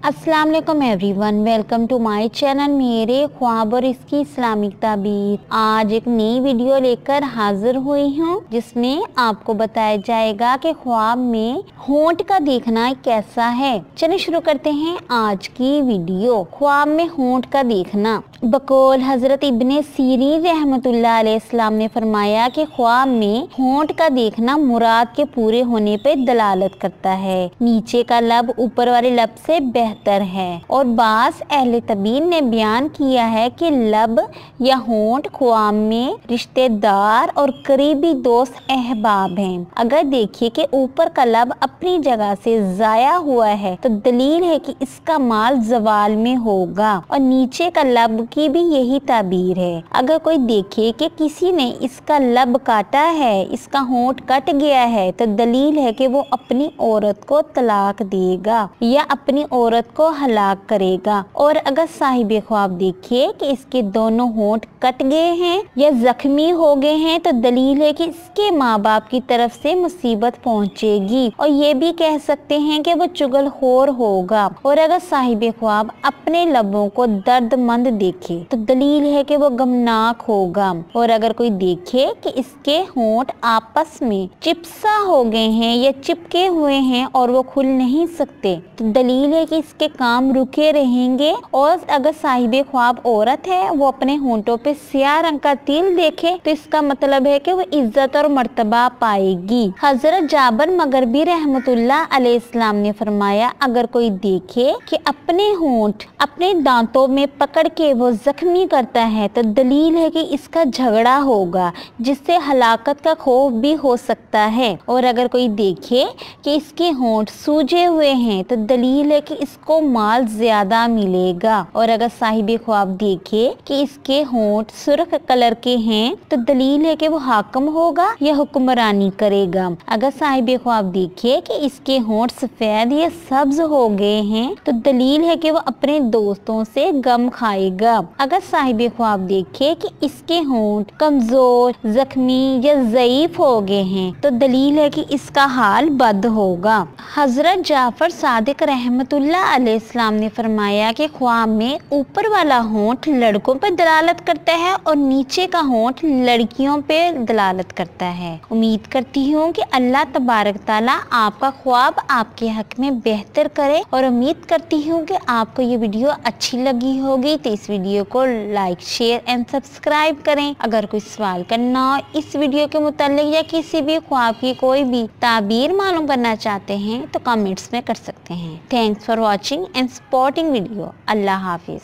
अस्सलाम वालेकुम everyone, welcome to my channel मेरे ख्वाब और इसकी इस्लामिक ताबीर। आज एक नई वीडियो लेकर हाजिर हुई हूँ जिसमें आपको बताया जाएगा कि ख्वाब में होंठ का देखना कैसा है। चलिए शुरू करते हैं आज की वीडियो। ख्वाब में होंठ का देखना। बकौल हजरत इब्ने सीरीन रहमतुल्लाह अलैहिस्सलाम ने फरमाया कि ख्वाब में होंठ का देखना मुराद के पूरे होने पे दलालत करता है। नीचे का लब ऊपर वाले लब से बेहतर है और बास अहले तबीर ने बयान किया है कि लब या होंठ ख्वाब में रिश्तेदार और करीबी दोस्त अहबाब हैं। अगर देखिए कि ऊपर का लब अपनी जगह से जाया हुआ है तो दलील है कि इसका माल जवाल में होगा और नीचे का लब की भी यही ताबीर है। अगर कोई देखे कि किसी ने इसका लब काटा है, इसका होंठ कट गया है, तो दलील है कि वो अपनी औरत को तलाक देगा या अपनी औरत को हलाक करेगा। और अगर साहिब ख्वाब देखे कि इसके दोनों होंठ कट गए हैं या जख्मी हो गए हैं तो दलील है कि इसके माँ बाप की तरफ से मुसीबत पहुँचेगी और ये भी कह सकते हैं कि वो चुगलखोर होगा। और अगर साहिब ख्वाब अपने लबों को दर्दमंद देखे तो दलील है कि वो गमनाक होगा। और अगर कोई देखे कि इसके होंठ आपस में चिपसा हो गए हैं या चिपके हुए हैं और वो खुल नहीं सकते तो दलील है कि इसके काम रुके रहेंगे। और अगर साहिब ख्वाब औरत है वो अपने होंठों पे स्याह रंग का तिल देखे तो इसका मतलब है कि वो इज्जत और मर्तबा पाएगी। हजरत जाबर मगरबी रहमतुल्लाह अलैहिस्सलाम ने फरमाया अगर कोई देखे कि अपने होंठ अपने दांतों में पकड़ के वो जख्मी करता है तो दलील है कि इसका झगड़ा होगा जिससे हलाकत का खौफ भी हो सकता है। और अगर कोई देखे कि इसके होंठ सूजे हुए हैं तो दलील है कि इसको माल ज्यादा मिलेगा। और अगर साहिब ख्वाब देखे कि इसके होंठ सुर्ख कलर के हैं तो दलील है कि वो हाकिम होगा या हुक्मरानी करेगा। अगर साहिब ख्वाब देखे कि इसके होंठ सफेद या सब्ज हो गए हैं तो दलील है कि वो अपने दोस्तों से गम खाएगा। अगर साहिब ख्वाब देखे कि इसके होंठ कमजोर, जख्मी या ज़ईफ हो गए हैं तो दलील है कि इसका हाल बद होगा। हजरत जाफर सादिक रहमतुल्लाह अलैहिस्सलाम ने फरमाया कि ख्वाब में ऊपर वाला होंठ लड़कों पर दलालत करता है और नीचे का होंठ लड़कियों पे दलालत करता है। उम्मीद करती हूँ कि अल्लाह तबारक ताला आपका ख्वाब आपके हक में बेहतर करे और उम्मीद करती हूँ कि आपको ये वीडियो अच्छी लगी होगी। तो इस वीडियो को लाइक, शेयर एंड सब्सक्राइब करें। अगर कोई सवाल करना हो इस वीडियो के मुताल्लिक या किसी भी ख्वाब की कोई भी ताबीर मालूम करना चाहते हैं तो कमेंट्स में कर सकते हैं। Thanks for watching and supporting video. Allah Hafiz.